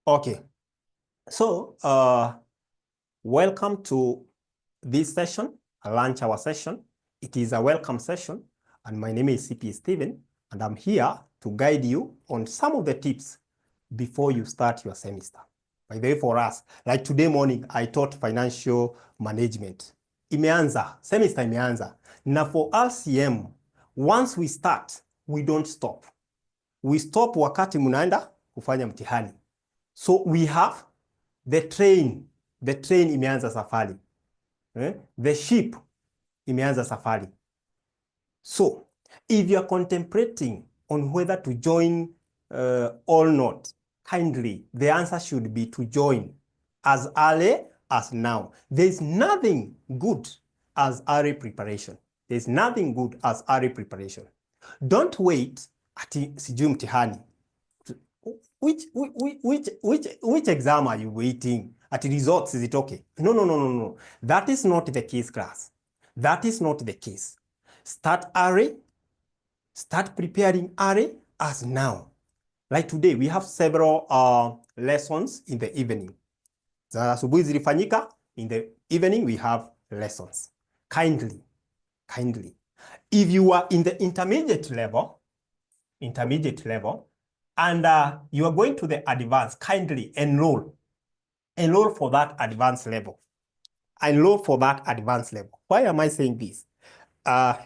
Okay. So, welcome to this session, a lunch hour session. It is a welcome session, and my name is CP Stephen, and I'm here to guide you on some of the tips before you start your semester. By the way, for us, like today morning, I taught financial management. Imeanza, semester imeanza. Now for RCM, once we start, we don't stop. We stop wakati munaenda kufanya mtihani. So we have the train imeanza safari. The ship imeanza safari. So if you are contemplating on whether to join or not, kindly, the answer should be to join as early as now. There's nothing good as early preparation. There's nothing good as early preparation. Don't wait ati sijui mtihani. Which exam are you waiting? At results, is it okay? No. That is not the case, class. That is not the case. Start early. Start preparing early as now. Like today, we have several lessons in the evening. Asubuhi zilifanyika. In the evening, we have lessons. Kindly. If you are in the intermediate level, and you are going to the advanced, kindly enroll for that advanced level. Enroll for that advanced level. Why am I saying this?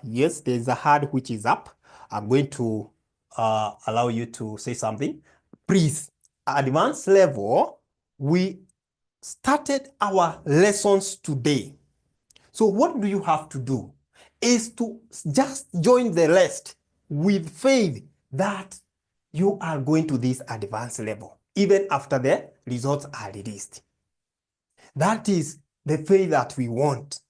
Yes, there's a hand which is up. I'm going to allow you to say something. Please, advanced level, we started our lessons today. So what do you have to do? Is to just join the rest with faith that you are going to this advanced level, even after the results are released. That is the faith that we want.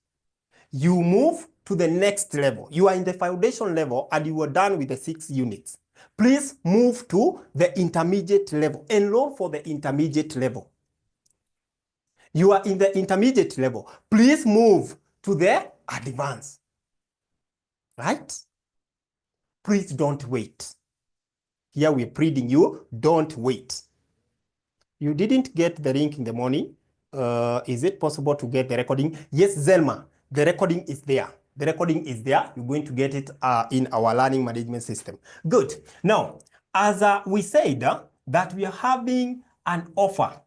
You move to the next level. You are in the foundation level and you are done with the 6 units. Please move to the intermediate level. Enroll for the intermediate level. You are in the intermediate level. Please move to the advanced. Right? Please don't wait. Here we're pleading you, don't wait. You didn't get the link in the morning. Is it possible to get the recording? Yes, Zelma, the recording is there. The recording is there. You're going to get it in our learning management system. Good. Now, as we said that we are having an offer,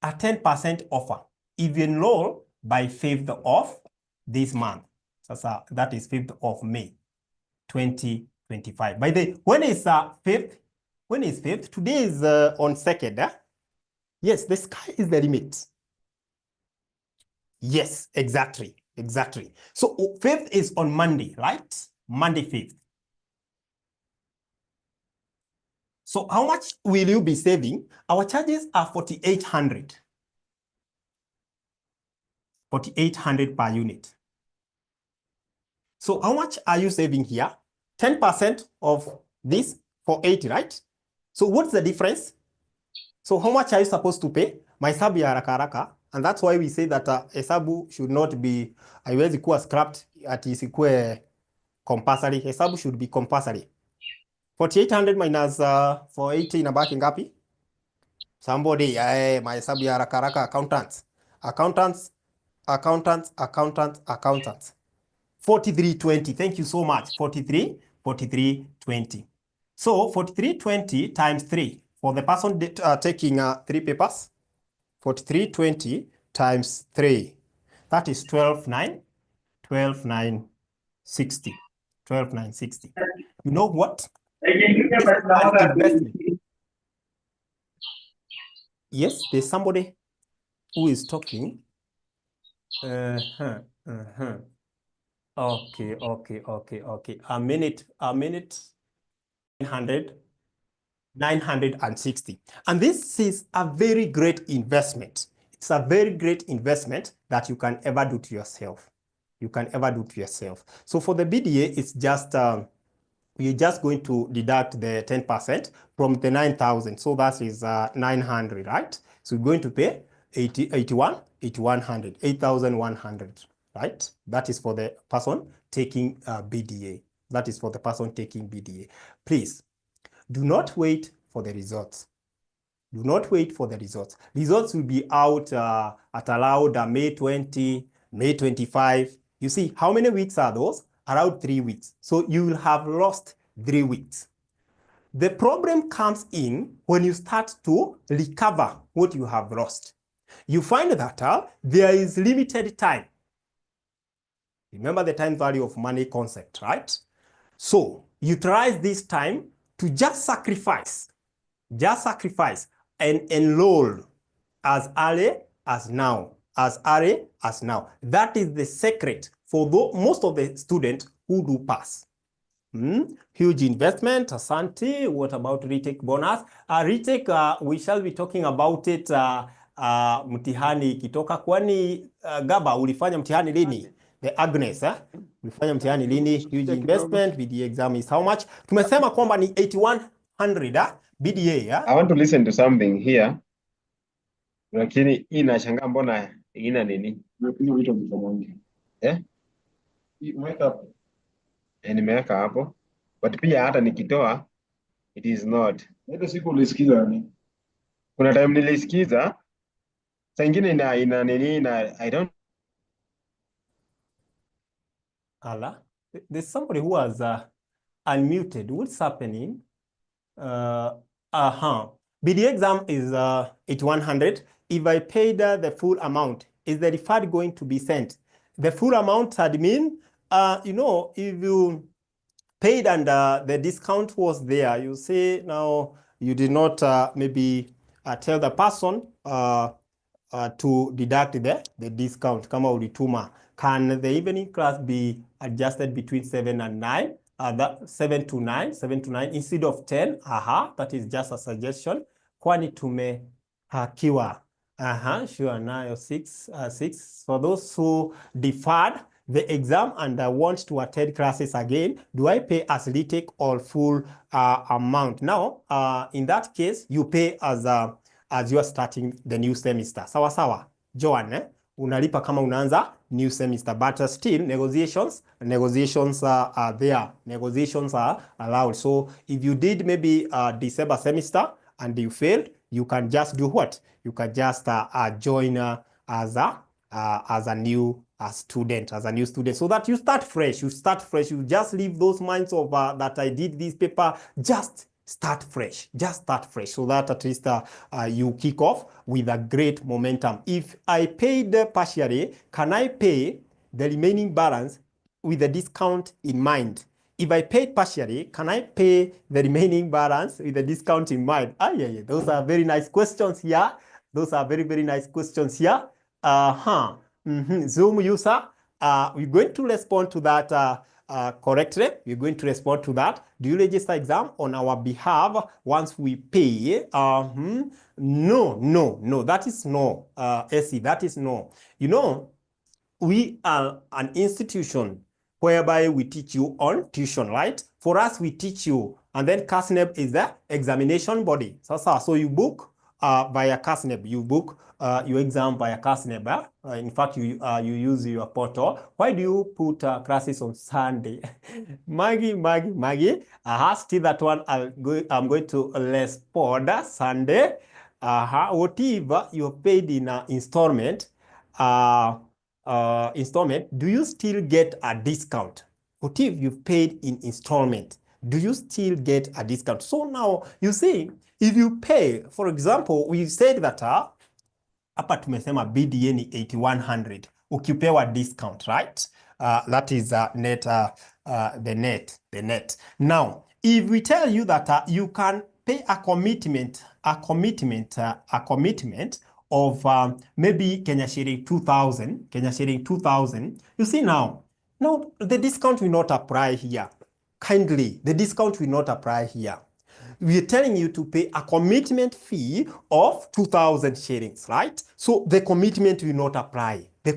a 10% offer, if you enroll by 5th of this month. So that is 5th of May, 2025. By the way, when is 5th? When is 5th? Today is on 2nd. Yes, the sky is the limit. Yes, exactly. So 5th is on Monday, right? Monday 5th. So how much will you be saving? Our charges are 4,800. 4,800 per unit. So how much are you saving here? 10% of this for 80, right? So what's the difference? So how much are you supposed to pay? Mahesabu ya haraka haraka. And that's why we say that hesabu should not be, haiwezi kuwa scrapped ati isikue compulsory. Hesabu should be compulsory. 4,800 minus 480 inabaki ngapi? Somebody, mahesabu ya haraka haraka, accountants. 4320. Thank you so much. 4320. So 4320 times 3 for the person taking 3 papers. 4320 times 3. That is 12,960. 12,960. You know what? Investment. Yes, there's somebody who is talking. Okay. A minute. 960. And this is a very great investment. It's a very great investment that you can ever do to yourself. So for the BDA, it's just, you're just going to deduct the 10% from the 9,000. So that is 900, right? So you're going to pay 8,100, right? That is for the person taking BDA. Please, do not wait for the results. Do not wait for the results. Results will be out at around May 20, May 25. You see, how many weeks are those? Around 3 weeks. So you will have lost 3 weeks. The problem comes in when you start to recover what you have lost. You find that there is limited time. Remember the time value of money concept, right? So utilize this time to just sacrifice and enroll as early as now, That is the secret for most of the students who do pass. Huge investment, asante. What about retake bonus? Retake, we shall be talking about it mtihani ikitoka. Kwani Gaba, ulifanya mtihani lini? The Agnes, ulifanya mtihani lini? Huge investment, BDA exam is how much? Tumesema kwamba ni 8100 BDA. I want to listen to something here. Lakini inashangaa mbona ina nini? Nimeweka hapo. But pia hata nikitoa it is not. Hata siku ulisikiza nini? Kuna time nilisikiza. Saa ingine ina nini I don't. Ala, there's somebody who has unmuted. What's happening? BDA exam is 8100. If I paid the full amount, is the refund going to be sent? The full amount had mean, you know, if you paid and the discount was there, you say now you did not maybe tell the person to deduct the discount. Kama ulituma. Can the evening class be adjusted between 7 and 9? 7 to 9 instead of 10. That is just a suggestion. Kwani tumehakiwa. Sure, nayo 6. For those who deferred the exam and want to attend classes again, do I pay as retake or full amount? Now, in that case, you pay as you are starting the new semester. Sawa, Joan, unalipa kama unaanza new semester, but still negotiations are there. Negotiations are allowed. So if you did maybe December semester and you failed, you can just do what? You can just join as a new student, so that you start fresh. You just leave those minds of that I did this paper. Just start fresh, so that at least you kick off with a great momentum. If I paid partially, can I pay the remaining balance with the discount in mind? If I paid partially, can I pay the remaining balance with the discount in mind? Yeah. Those are very nice questions here. Very nice questions here. Zoom user, we're going to respond to that correctly. We're going to respond to that. Do you register exam on our behalf once we pay? No. That is no. Essie, that is no. You know, we are an institution whereby we teach you on tuition, right? For us, we teach you, and then CASNEB is the examination body. So you book via CASNEB. You book your exam via CASNEB. In fact, you use your portal. Why do you put classes on Sunday? Maggie. Still that one. I'm going to respond Sunday. What if you paid in installment? Do you still get a discount? What if you've paid in installment? Do you still get a discount? So now, you see, if you pay, for example, we said that hapa tumesema BDA ni 8100. Ukipewa discount, right? That is net, the net. Now, if we tell you that you can pay a commitment of maybe Kenya shilling 2000. You see now, the discount will not apply here. Kindly, the discount will not apply here. We are telling you to pay a commitment fee of 2000 shillings, right? So the commitment will not apply. I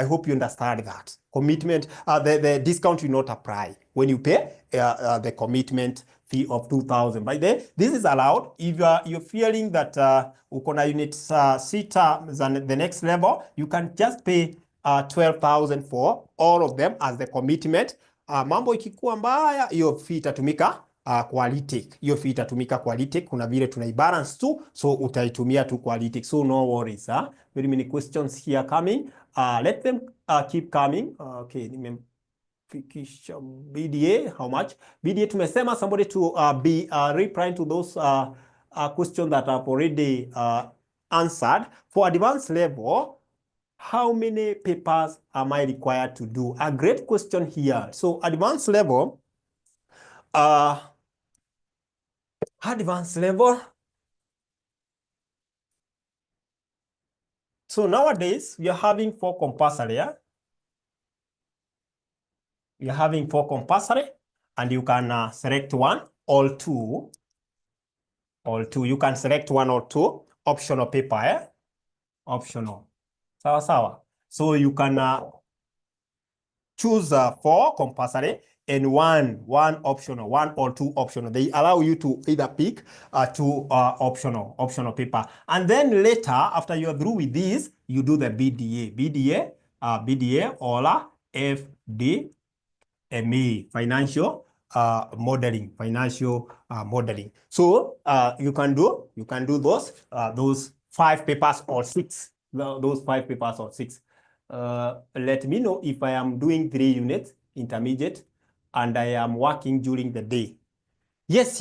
hope you understand that. Commitment, the discount will not apply when you pay the commitment fee of 2000. By the way, this is allowed if you're feeling that ukona unit sita the next level, you can just pay 12,000 for all of them as the commitment. Mambo ikikuwa mbaya, hiyo fee itatumika kwa retake. Hiyo fee itatumika kwa retake, kuna vile tunaibalance tu, so utaitumia tu kwa retake. So no worries, very many questions here coming. Let them keep coming. Okay, nimefikisha BDA, how much? BDA tumesema somebody to be replying to those questions that I've already answered. For advanced level, how many papers am I required to do? A great question here. So advanced level, so nowadays we are having 4 compulsory. Yeah? We are having 4 compulsory, and you can select one or two. You can select one or two. Optional paper, optional. Sawa sawa. So you can choose 4 compulsory and one optional, 1 or 2 optional. They allow you to either pick 2 optional paper. And then later, after you are through with this, you do the BDA or FD. ME, financial modeling. So you can do those 5 papers or 6. Those 5 papers or 6. Let me know if I am doing 3 units intermediate and I am working during the day. Yes.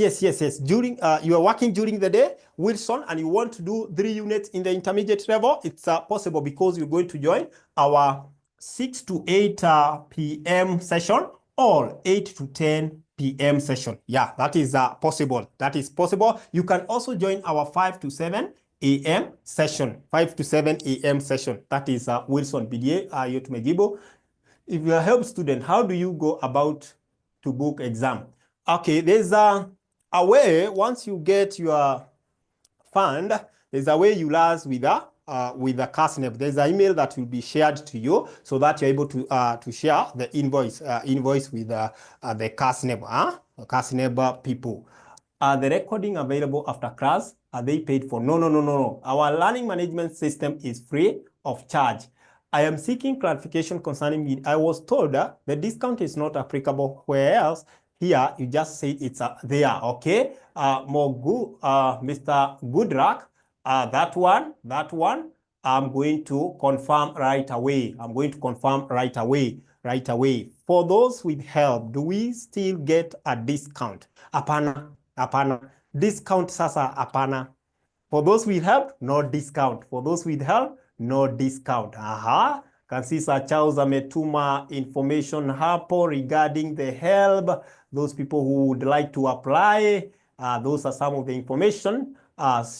During you are working during the day, Wilson, and you want to do 3 units in the intermediate level, it's possible because you're going to join our 6 to 8 p.m. session or 8 to 10 p.m. session. Yeah, that is possible. You can also join our 5 to 7 a.m. session. 5 to 7 a.m. session. That is Wilson BDA, 𝐄𝐧𝐫𝐥. If you're a help student, how do you go about to book exam? Okay, there's a way. Once you get your fund, there's a way you liaise with the CASNEB. There's an email that will be shared to you so that you're able to share the invoice with the CASNEB people. Are the recording available after class? Are they paid for? No. Our learning management system is free of charge. I am seeking clarification concerning it. I was told that the discount is not applicable. Where else? Here, you just say it's there, okay? Mr. Goodluck, that one, I'm going to confirm right away. Right away. For those with help, do we still get a discount? Apana. Discount sasa apana. For those with help, no discount. No discount. Can see Sir Charles ametuma information hapo regarding the help. Those people who would like to apply, those are some of the information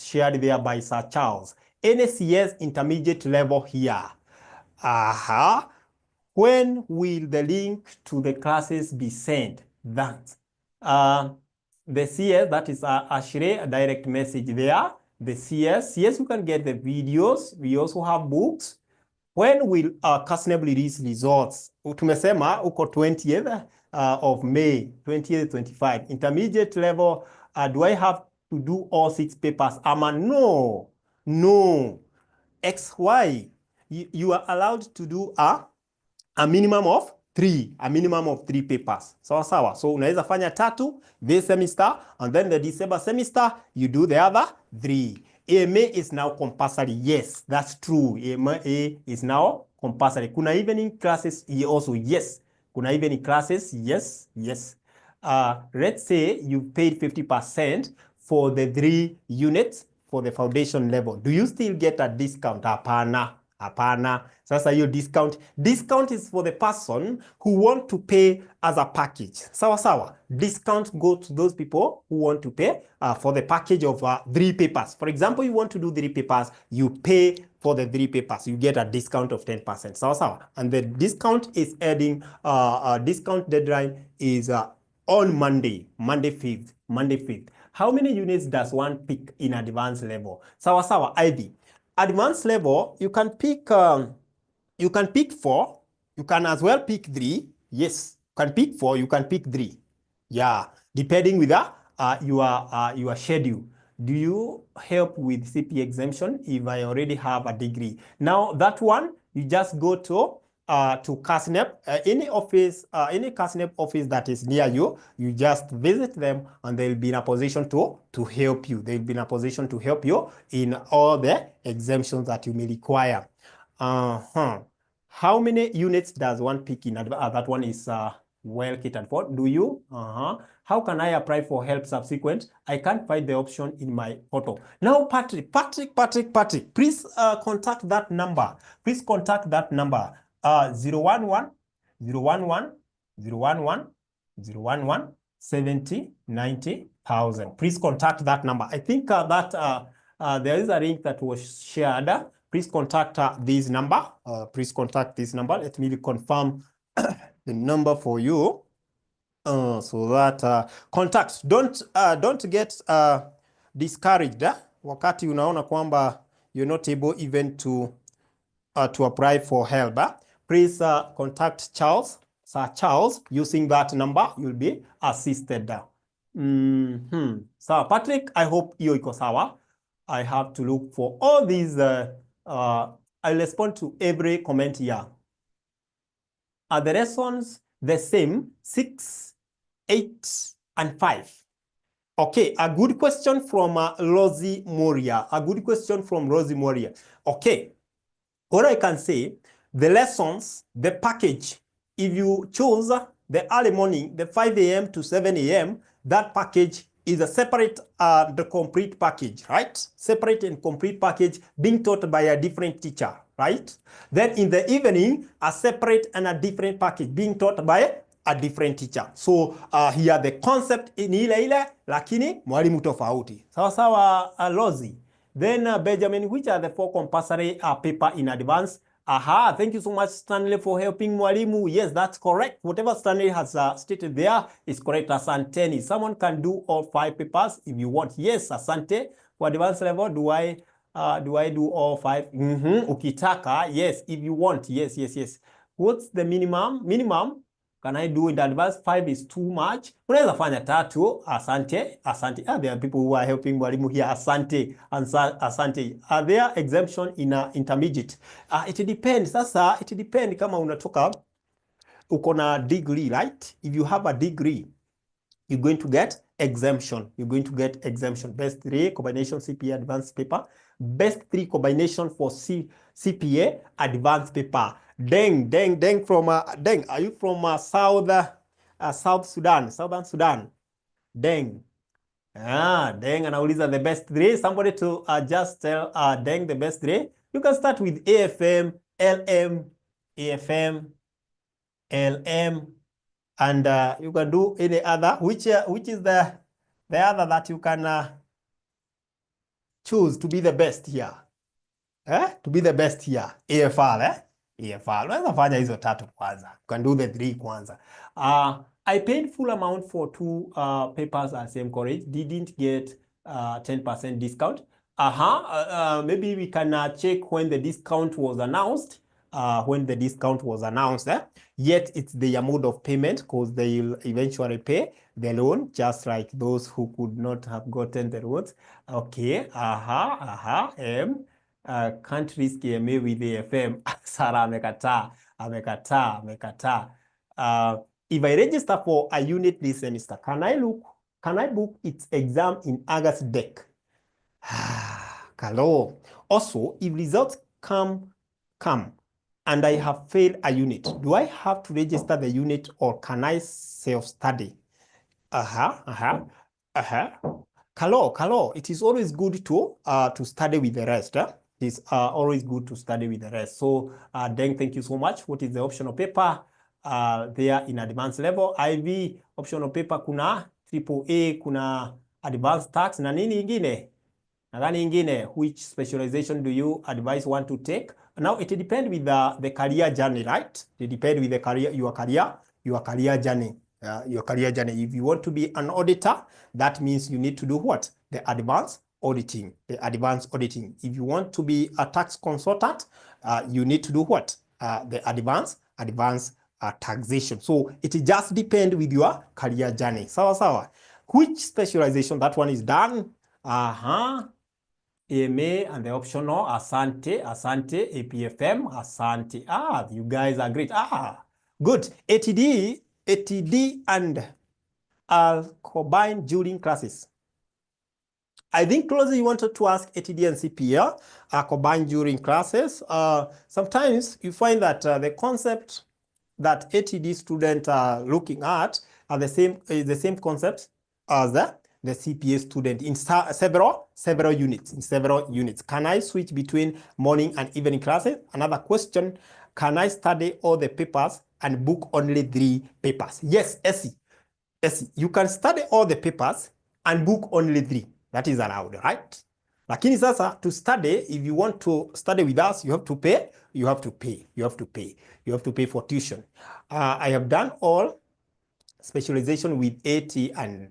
shared there by Sir Charles. NSCS intermediate level here. When will the link to the classes be sent? That. The CS, that is Ashre, a direct message there. The CS, yes, you can get the videos. We also have books. When will CASNEB release results? Tumesema uko 20th of May, 20th, 25. Intermediate level, do I have to do all 6 papers? No. XY, you are allowed to do a minimum of 3 papers. Sawa. So unaweza fanya 3 this semester, and then the December semester, you do the other 3. AMA is now compulsory. Yes, that's true. AMA is now compulsory. Kuna evening classes also. Yes. Kuna evening classes. Yes. Let's say you paid 50% for the 3 units for the foundation level. Do you still get a discount? Apana. Sasa hiyo discount is for the person who want to pay as a package. Sawa. Discount go to those people who want to pay for the package of 3 papers. For example, you want to do 3 papers, you pay for the 3 papers, you get a discount of 10%. Sawa. And the discount is adding discount deadline is on Monday 5th. How many units does one pick in advanced level? Sawa, Ivy. Advanced level, you can pick 4. You can as well pick 3. Yes, you can pick 4. You can pick 3. Yeah, depending with your schedule. Do you help with CP exemption if I already have a degree? Now that one, you just go to to CASNEP, any CASNEP office that is near you, you just visit them and they'll be in a position to help you. They'll be in a position to help you in all the exemptions that you may require. How many units does one pick in? That one is well catered for. Do you? How can I apply for help subsequent? I can't find the option in my photo. Now, Patrick, please contact that number. Please contact that number. 011 011 011 011 70 90,000. Please contact that number. I think that there is a link that was shared. Please contact this number. Please contact this number. Let me confirm the number for you. So that contact. Don't get discouraged. Wakati unaona kwamba you're not able even to apply for help. Please contact Charles, Sir Charles, using that number. You'll be assisted. So Patrick, I hope hiyo iko sawa. I have to look for all these. I'll respond to every comment here. Are the lessons the same? 6, 8, and 5. Okay, a good question from Rosie Moria. A good question from Rosie Moria. Okay, what I can say, the lessons, the package, if you choose the early morning, the 5 a.m. to 7 a.m., that package is a separate, the complete package, right? Separate and complete package being taught by a different teacher, right? Then in the evening, a separate and a different package being taught by a different teacher. So here the concept ni ile lakini mwalimu tofauti. Sawa sawa, Lozi. Then Benjamin, which are the 4 compulsory paper in advance? Thank you so much, Stanley, for helping mwalimu. Yes, that's correct. Whatever Stanley has stated there is correct. Asante. Someone can do all 5 papers if you want. Yes, Asante. For advanced level, do I do all 5? Ukitaka, yes, if you want. Yes. What's the minimum? Can I do in advance? 5 is too much. Unaweza fanya 3. Asante. There are people who are helping mwalimu here. Asante. Are there exemption in intermediate? It depends. Sasa, it depends kama unatoka uko na degree, right? If you have a degree, you're going to get exemption. Best 3 combination CPA advanced paper. Best 3 combination for CPA advanced paper. Deng from Deng. Are you from South Sudan? Southern Sudan. Deng. Deng anauliza the best 3. Somebody to just tell Deng the best 3. You can start with AFM, LM, and you can do any other. Which is the other that you can choose to be the best here? To be the best here. AFR, AFR. Unaweza fanya hizo 3 kwanza. You can do the 3 kwanza. I paid full amount for 2 papers at same college. Didn't get 10% discount. Maybe we can check when the discount was announced. Yet it's their mode of payment because they'll eventually pay the loan, just like those who could not have gotten the loans. Okay. Can't risk EMA with the FM. Sarah amekataa. If I register for a unit this semester, can I book its exam in August deck? Hello. Also, if results come and I have failed a unit, do I have to register the unit or can I self-study? Hello. It is always good to study with the rest. It is always good to study with the rest. So, Deng, thank you so much. What is the optional paper there in advanced level? IV optional paper kuna AAA, kuna advanced tax na nini ingine? Nadhani ingine, which specialization do you advise one to take? Now it depends with the career journey, right? It depends with the career, your career journey. If you want to be an auditor, that means you need to do what? The advanced auditing. If you want to be a tax consultant, you need to do what? The advanced taxation. So it just depends with your career journey. Sawa. Which specialization? That one is done. AMA and the optional, asante, asante, APFM, asante. You guys are great. Good. ATD and combined during classes. I think closely you wanted to ask ATD and CPL are combined during classes. Sometimes you find that the concept that ATD students are looking at are the same concepts as the CPA student in several units. Can I switch between morning and evening classes? Another question, can I study all the papers and book only 3 papers? Yes, Essie, you can study all the papers and book only 3. That is allowed, right? Lakini sasa to study, if you want to study with us, you have to pay. You have to pay for tuition. I have done all specialization with AT and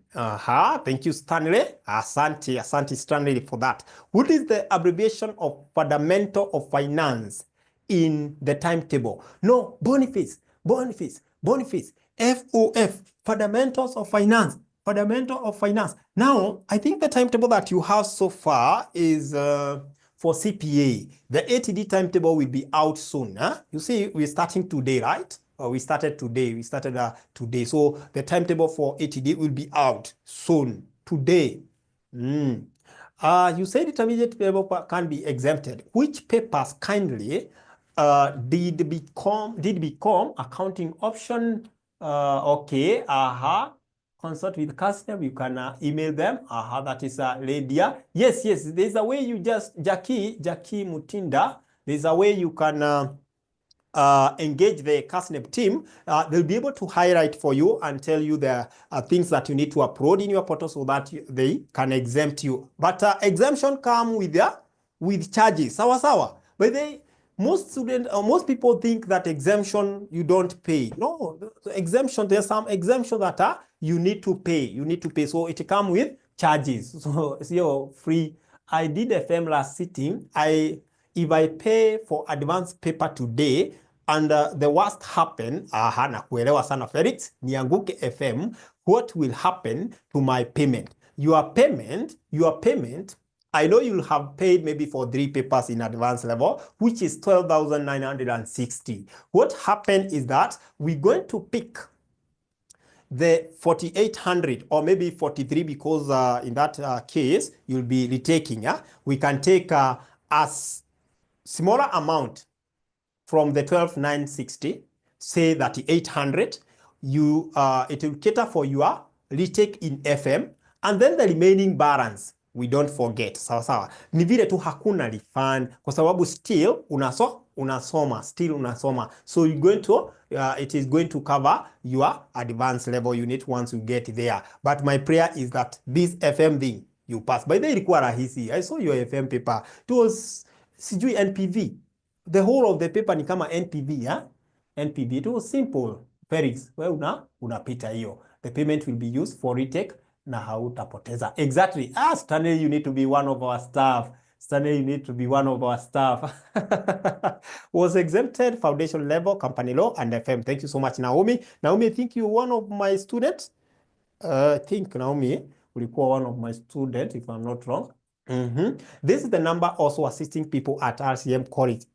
thank you, Stanley. Asante Stanley for that. What is the abbreviation of fundamental of finance in the timetable? No, Boniface. FOF, fundamentals of finance. Now, I think the timetable that you have so far is for CPA. The ATD timetable will be out soon. You see, we're starting today, right? We started today. So the timetable for ATD will be out soon, today. You said intermediate level can be exempted. Which papers kindly did become accounting option? Okay, consult with customer, you can email them. That is Lydia. Yes, there's a way you just, Jackie Mutinda, there's a way you can engage the CASNEP team. They'll be able to highlight for you and tell you the things that you need to upload in your portal so that they can exempt you. But exemption come with charges. Sawa. But most people think that exemption you don't pay. No, exemption, there's some exemption that you need to pay. So it comes with charges. So it's free. I did a FM last sitting. If I pay for advanced paper today and the worst happen, nakuelewa sana Felix, nianguke FM, what will happen to my payment? Your payment, I know you'll have paid maybe for 3 papers in advanced level, which is 12,960. What happened is that we're going to pick the 4,800 or maybe 43 because in that case, you'll be retaking. We can take a smaller amount from the 12,960, say that 800. It will cater for your retake in FM, and then the remaining balance we don't forget. Sawa. Ni vile tu hakuna refund kwa sababu still unasoma. So you're going to it is going to cover your advanced level unit once you get there. But my prayer is that this FM thing you pass. By the way, ilikuwa rahisi. I saw your FM paper. It was sijui NPV. The whole of the paper ni kama NPV, NPV. It was simple. Felix, wewe unapita hiyo. The payment will be used for retake na hautapoteza. Exactly. Stanley, you need to be one of our staff. Was exempted foundation level, company law, and FM. Thank you so much, Naomi. Naomi, I think you're one of my students. I think, Naomi, ulikuwa one of my students, if I'm not wrong. This is the number also assisting people at RCM College.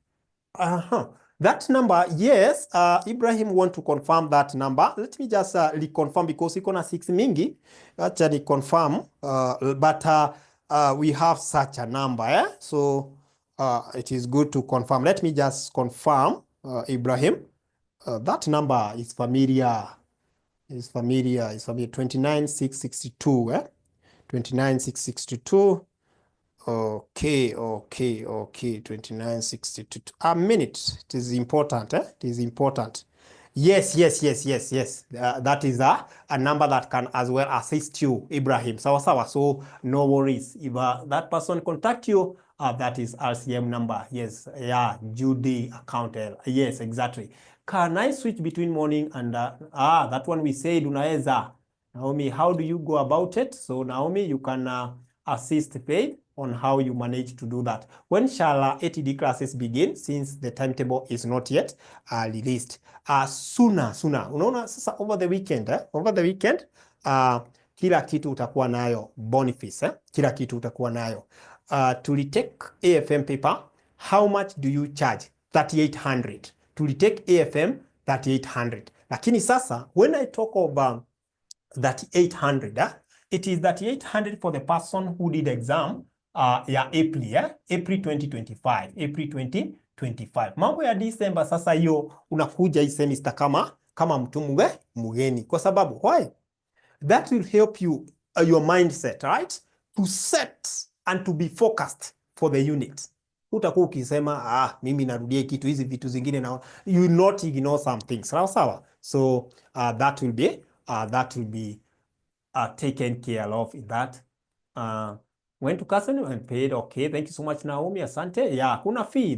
That number, yes, Ibrahim want to confirm that number. Let me just reconfirm because iko na 6 mingi. Actually confirm, but we have such a number, so it is good to confirm. Let me just confirm, Ibrahim. That number is familiar. It's familiar. 29,662. 29,662. Okay. 29,662. A minute. It is important. It is important. Yes. That is a number that can as well assist you, Ibrahim. Sawa. So no worries. If that person contact you, that is RCM number. Yes. Yeah. Judy account. Yes, exactly. Can I switch between morning and that one we said unaweza. Naomi, how do you go about it? So Naomi, you can assist Faith on how you manage to do that. When shall ATD classes begin, since the timetable is not yet released? Sooner. Unaona sasa over the weekend, kila kitu utakuwa nayo Boniface, kila kitu utakuwa nayo. to retake AFM paper, how much do you charge? 3,800. To retake AFM, 3,800. Lakini sasa, when I talk of 3,800, it is 3,800 for the person who did exam April 2025. April 2025. Mambo ya December sasa hiyo unakuja hii semester kama mtu mgeni. Kwa sababu, why? That will help you, your mindset, right? To set and to be focused for the unit. Utakuwa ukisema, mimi narudia kitu, hizi vitu zingine na you will not ignore some things. Sawa? So that will be taken care of in that. Went to casino and paid. Okay, thank you so much, Naomi. Asante. Yeah, kuna fee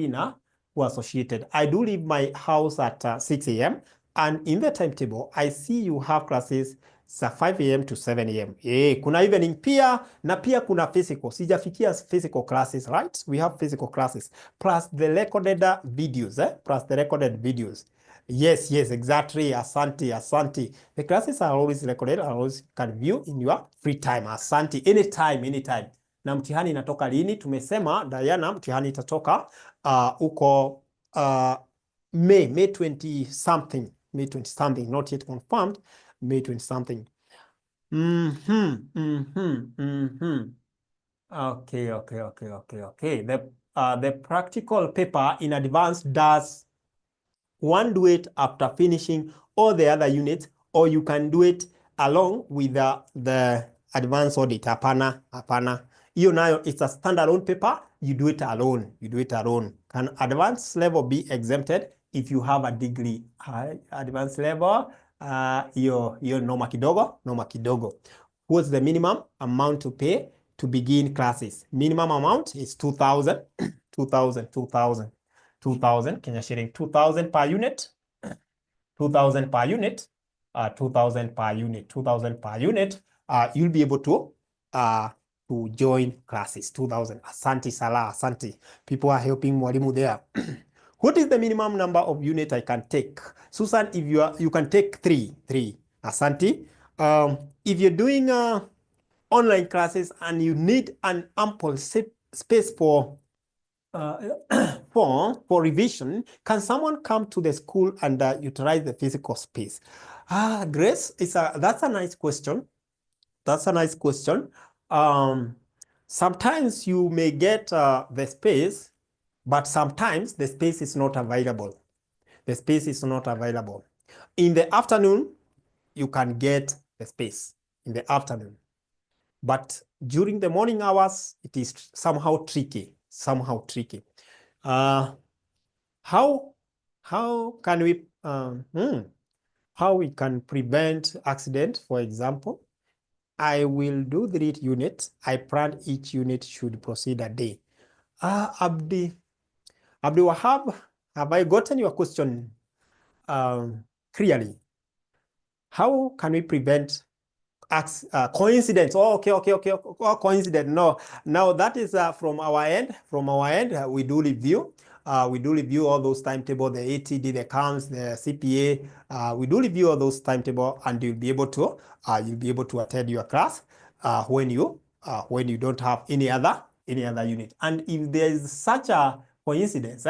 na associated. I do leave my house at 6 a.m. and in the timetable, I see you have classes 5 a.m. to 7 a.m. Kuna evening pia na pia kuna physical. Sijafikia physical classes, right? We have physical classes plus the recorded videos, plus the recorded videos. Yes, exactly. Asante. The classes are always recorded, always can view in your free time. Asante. Anytime. Na mtihani inatoka lini? Tumesema, Diana, mtihani itatoka uko May 20 something. May 20 something, not yet confirmed. May 20 something. Okay. The practical paper in advance does one do it after finishing all the other units, or you can do it along with the advanced audit. Hapana. Hiyo nayo, it's a standalone paper. You do it alone. Can advanced level be exempted if you have a degree? High advanced level, hiyo noma kidogo. What's the minimum amount to pay to begin classes? Minimum amount is 2,000. 2,000 Kenya shilling. 2,000 per unit. 2,000 per unit. 2,000 per unit. 2,000 per unit. You'll be able to join classes. 2,000. Asante Salah. Asante. People are helping mwalimu there. What is the minimum number of units I can take? Susan, if you can take three. Asante. If you're doing online classes and you need an ample space for revision, can someone come to the school and utilize the physical space? Grace, that's a nice question. Sometimes you may get the space, but sometimes the space is not available. In the afternoon, you can get the space in the afternoon. But during the morning hours, it is somehow tricky. How can we how we can prevent accident? For example, I will do 3 units. I plan each unit should proceed a day. Abdi Wahab, have I gotten your question clearly? How can we prevent coincidence? Okay. Coincidence. No. Now that is from our end. We do review. All those timetable, the ATD, the CAMS, the CPA. We do review all those timetable, and you'll be able to attend your class when you don't have any other unit. And if there is such a coincidence,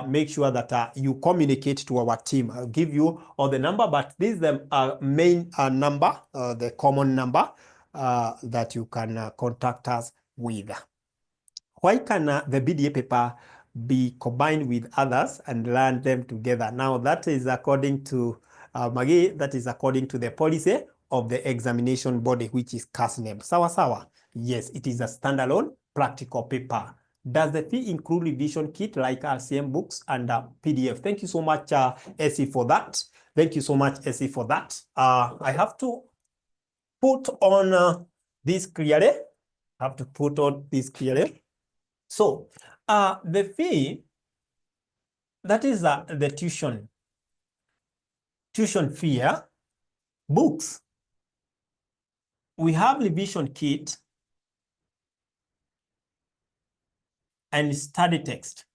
make sure that you communicate to our team. I'll give you all the number, but this is the main number, the common number that you can contact us with. Why can the BDA paper be combined with others and learn them together? Now that is according to Maggie, that is according to the policy of the examination body, which is CASNEB. Sawa. Yes, it is a standalone practical paper. Does the fee include revision kit like RCM books and PDF? Thank you so much, Essie, for that. I have to put on this clearly. So, the fee, that is the tuition fee, books. We have revision kit and study text.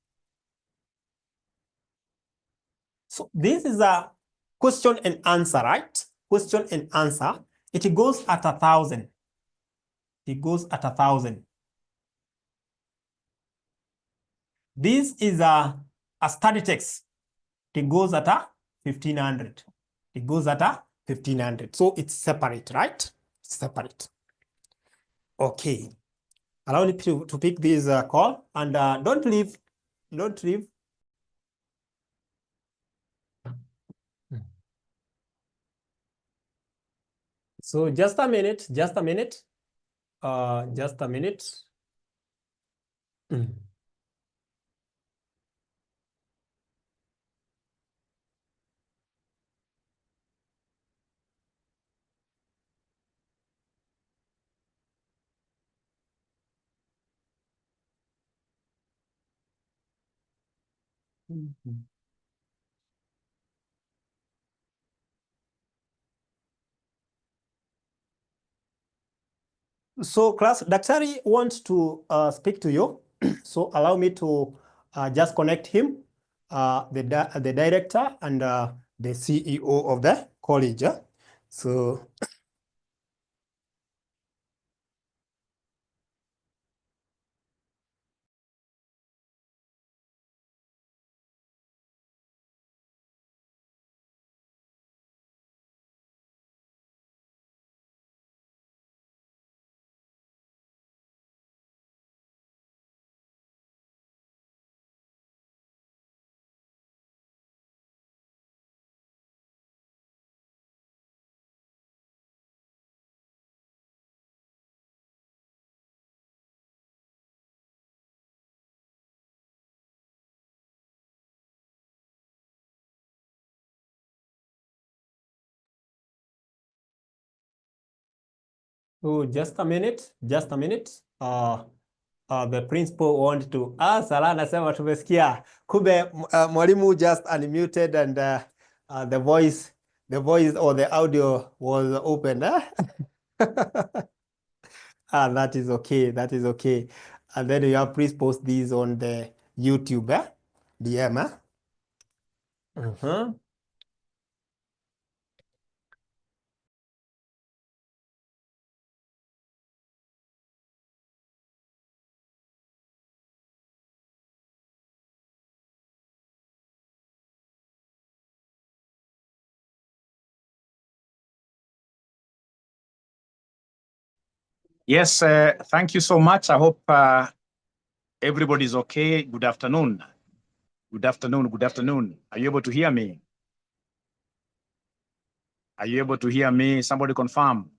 So this is a question and answer, right? Question and answer. It goes at 1,000. This is a study text. It goes at a 1500. It goes at a 1500. So it's separate, right? Separate. Okay. Allow me to pick this call, and don't leave. Don't leave. So just a minute. Just a minute. Just a minute. So class, Daktari wants to speak to you. So allow me to just connect him, the director and the CEO of the college. So just a minute, just a minute. The principal wanted to Sala anasema tumesikia. Kumbe mwalimu just unmuted and the voice or the audio was open. That is okay. That is okay. And then you have please post these on the YouTube DM. Yes, thank you so much. I hope everybody's okay. Good afternoon. Good afternoon. Good afternoon. Are you able to hear me? Are you able to hear me? Somebody confirm.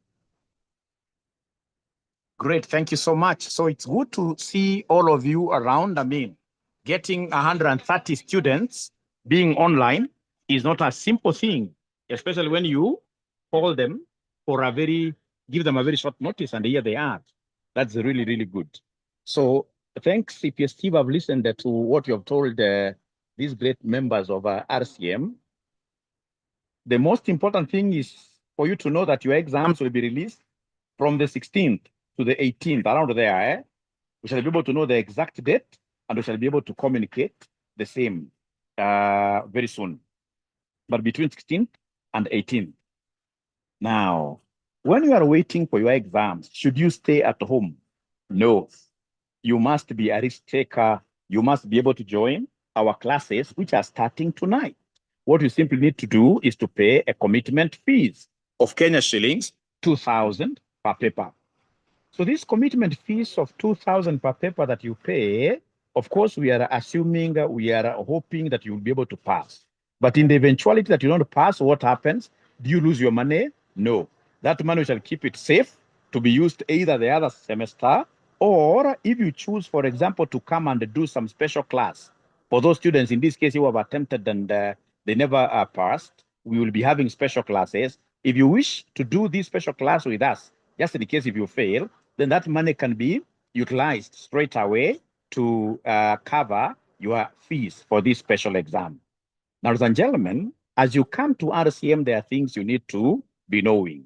Great. Thank you so much. So it's good to see all of you around. I mean, getting 130 students being online is not a simple thing, especially when you call them for give them a very short notice, and here they are. That's really, really good. So thanks, CPS team. I've listened to what you have told these great members of RCM. The most important thing is for you to know that your exams will be released from the 16th to the 18th, around there. We shall be able to know the exact date, and we shall be able to communicate the same very soon. But between 16th and 18th. Now, when you are waiting for your exams, should you stay at home? No. You must be a risk taker. You must be able to join our classes, which are starting tonight. What you simply need to do is to pay a commitment fees of Kenya shillings, 2,000 per paper. So this commitment fees of 2,000 per paper that you pay, of course, we are assuming, we are hoping that you will be able to pass. But in the eventuality that you don't pass, what happens? Do you lose your money? No. That money, we shall keep it safe to be used either the other semester, or if you choose, for example, to come and do some special class. For those students, in this case, who have attempted and they never passed, we will be having special classes. If you wish to do this special class with us, just in case if you fail, then that money can be utilized straight away to cover your fees for this special exam. Now, ladies and gentlemen, as you come to RCM, there are things you need to be knowing.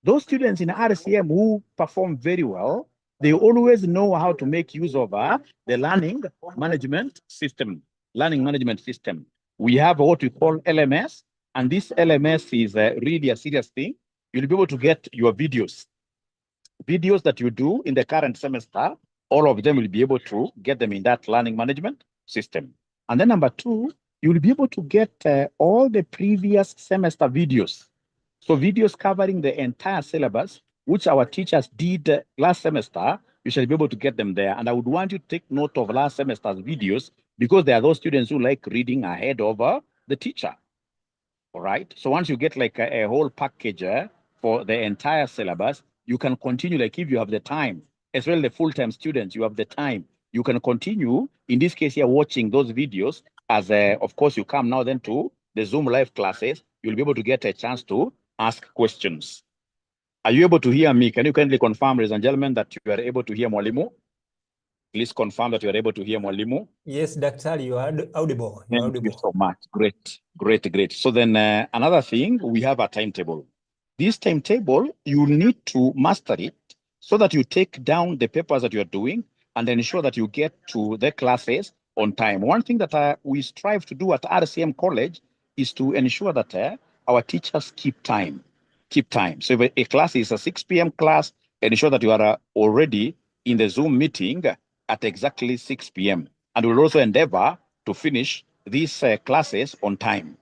Those students in RCM who perform very well, they always know how to make use of the learning management system. Learning management system. We have what we call LMS, and this LMS is really a serious thing. You'll be able to get your videos that you do in the current semester. All of them will be able to get them in that learning management system. And then number two, you'll be able to get all the previous semester videos. So videos covering the entire syllabus, which our teachers did last semester, you shall be able to get them there. And I would want you to take note of last semester's videos because there are those students who like reading ahead of the teacher. All right. So once you get like a whole package for the entire syllabus, you can continue, like if you have the time, as well the full-time students, you have the time, you can continue, in this case here, watching those videos as, of course, you come now then to the Zoom live classes, you'll be able to get a chance to ask questions. Are you able to hear me? Can you kindly confirm, ladies and gentlemen, that you are able to hear Mwalimu? Please confirm that you are able to hear Mwalimu. Yes, Daktari, you are audible. Thank you so much. Great, great, great. So then another thing, we have a timetable. This timetable, you need to master it so that you take down the papers that you're doing and ensure that you get to the classes on time. One thing that we strive to do at RCM College is to ensure that our teachers keep time. So if a class is a 6 p.m. class, ensure that you are already in the Zoom meeting at exactly 6 p.m. And we'll also endeavor to finish these classes on time.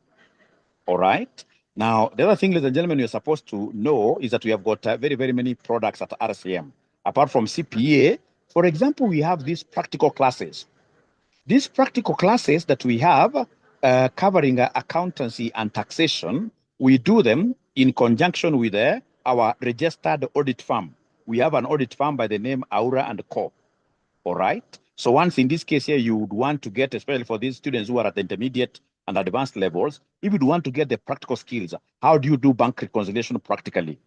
All right. Now, the other thing, ladies and gentlemen, you're supposed to know is that we have got very, very many products at RCM. Apart from CPA, for example, we have these practical classes. These practical classes that we have covering accountancy and taxation, we do them in conjunction with our registered audit firm. We have an audit firm by the name Aura & Co. All right. So once in this case here, you would want to get, especially for these students who are at the intermediate and advanced levels, if you'd want to get the practical skills, how do you do bank reconciliation practically?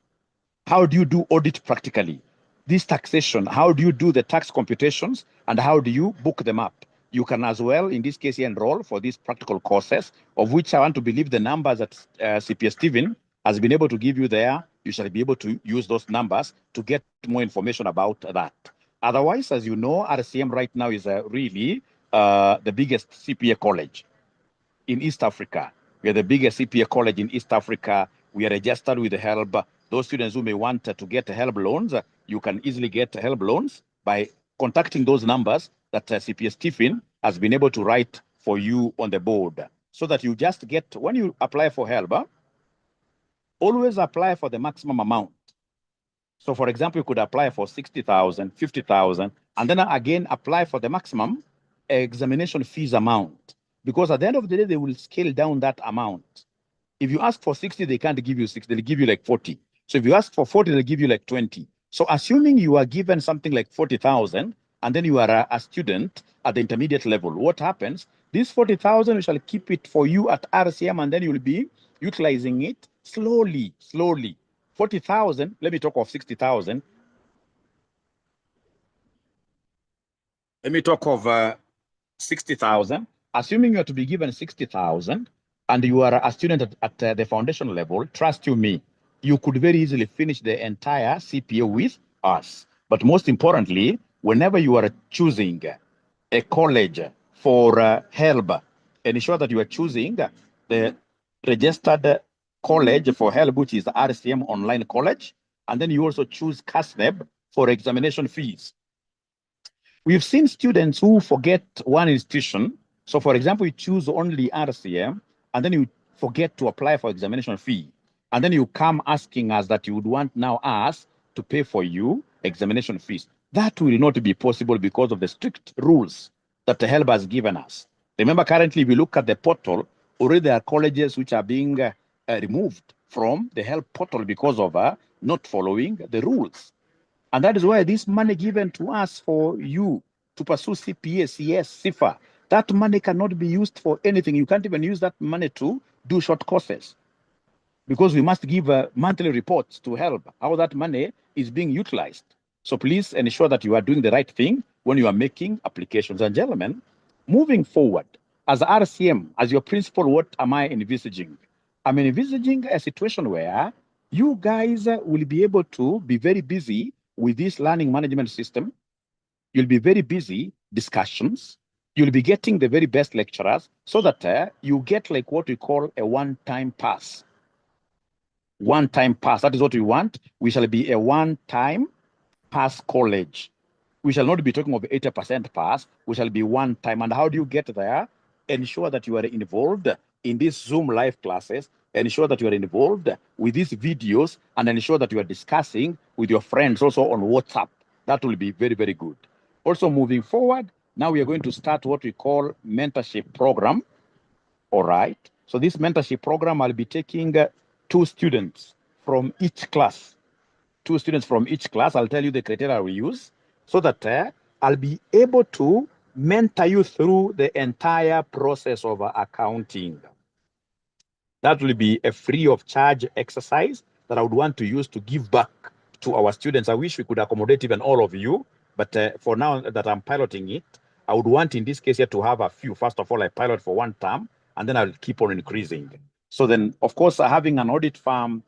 How do you do audit practically? This taxation, how do you do the tax computations and how do you book them up? You can as well, in this case, enroll for these practical courses, of which I want to believe the numbers that CPS Stephen has been able to give you there. You shall be able to use those numbers to get more information about that. Otherwise, as you know, RCM right now is really the biggest CPA college in East Africa. We are the biggest CPA college in East Africa. We are registered with the HELB. Those students who may want to get HELB loans, you can easily get HELB loans by contacting those numbers that CPS Stephen has been able to write for you on the board. So that you just get, when you apply for HELB, always apply for the maximum amount. So for example, you could apply for 60,000, 50,000, and then again apply for the maximum examination fees amount. Because at the end of the day, they will scale down that amount. If you ask for 60, they can't give you 60, they'll give you like 40. So if you ask for 40, they'll give you like 20. So assuming you are given something like 40,000, and then you are a student at the intermediate level, what happens? This 40,000, we shall keep it for you at RCM, and then you will be utilizing it slowly. 40,000, let me talk of 60,000. Let me talk of 60,000. Assuming you are to be given 60,000 and you are a student at the foundation level, trust you me, you could very easily finish the entire CPA with us. But most importantly, whenever you are choosing a college for HELB, ensure that you are choosing the registered college for HELB, which is the RCM Online College, and then you also choose CASNEB for examination fees. We've seen students who forget one institution. So for example, you choose only RCM, and then you forget to apply for examination fee. And then you come asking us that you would want now us to pay for you examination fees. That will not be possible because of the strict rules that the HELB has given us. Remember, currently, if you look at the portal, already there are colleges which are being removed from the HELB portal because of not following the rules. And that is why this money given to us for you to pursue CPA, CS, CIFA, that money cannot be used for anything. You can't even use that money to do short courses because we must give monthly reports to HELB how that money is being utilized. So please ensure that you are doing the right thing when you are making applications. And gentlemen, moving forward, as RCM, as your principal, what am I envisaging? I'm envisaging a situation where you guys will be able to be very busy with this learning management system. You'll be very busy discussions. You'll be getting the very best lecturers so that you get like what we call a one-time pass. One-time pass, that is what we want. We shall be a one-time pass college. We shall not be talking of 80% pass. We shall be one time. And how do you get there? Ensure that you are involved in these Zoom live classes. Ensure that you are involved with these videos, and ensure that you are discussing with your friends also on WhatsApp. That will be very, very good. Also, moving forward, now we are going to start what we call mentorship program. All right. So this mentorship program, I'll be taking 2 students from each class. 2 students from each class. I'll tell you the criteria we use so that I'll be able to mentor you through the entire process of accounting. That will be a free of charge exercise that I would want to use to give back to our students. I wish we could accommodate even all of you, but for now that I'm piloting it, I would want in this case here to have a few. First of all, I pilot for 1 term, and then I'll keep on increasing. So then, of course, having an audit firm,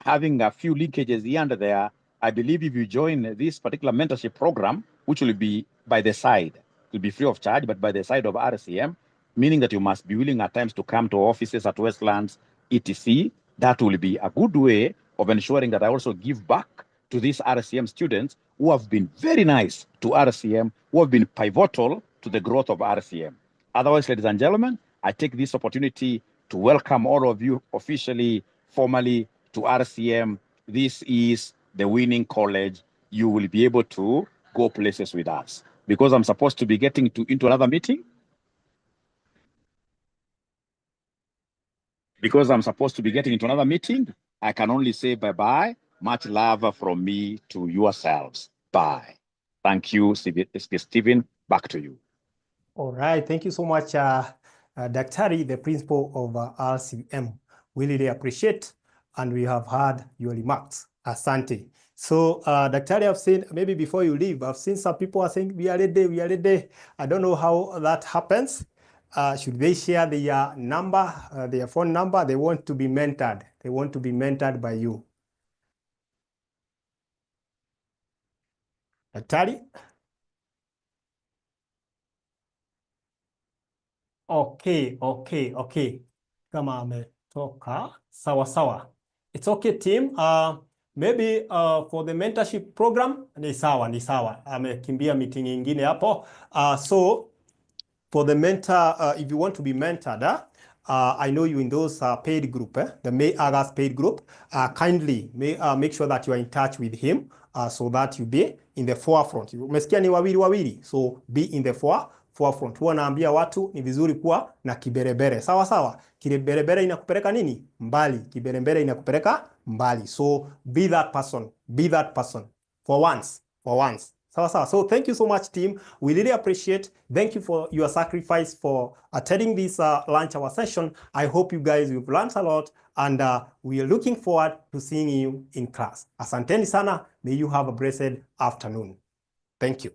having a few linkages here and there, I believe if you join this particular mentorship program, which will be by the side, it will be free of charge, but by the side of RCM, meaning that you must be willing at times to come to offices at Westlands, etc. That will be a good way of ensuring that I also give back to these RCM students who have been very nice to RCM, who have been pivotal to the growth of RCM. Otherwise, ladies and gentlemen, I take this opportunity to welcome all of you officially, formally to RCM. This is the winning college. You will be able to go places with us. Because I'm supposed to be getting into another meeting, I can only say bye-bye. Much love from me to yourselves. Bye. Thank you, Stephen. Back to you. All right. Thank you so much, Daktari, the principal of RCM. We really appreciate, and we have heard your remarks. Asante. So, Daktari, I've seen, maybe before you leave, I've seen some people are saying, we are ready. I don't know how that happens. Should they share their number, their phone number? They want to be mentored. They want to be mentored by you. Daktari? Okay. Kama ametoka, sawa. It's okay, team. Maybe for the mentorship program, ni sawa. Amekimbia meeting ingine hapo. So for the mentor, if you want to be mentored, I know you in those paid group, the May August paid group. Kindly make sure that you are in touch with him so that you be in the forefront. Umesikia ni wawili, so be in the forefront. Huwa naambia watu ni vizuri kuwa na kiberebere. Sawa. Kiberebere inakupeleka nini? Mbali. Kiberebere inakupeleka mbali. So be that person. For once. Sawa. So thank you so much, team. We really appreciate. Thank you for your sacrifice for attending this lunch hour session. I hope you guys have learned a lot, and we are looking forward to seeing you in class. Asanteni sana. May you have a blessed afternoon. Thank you.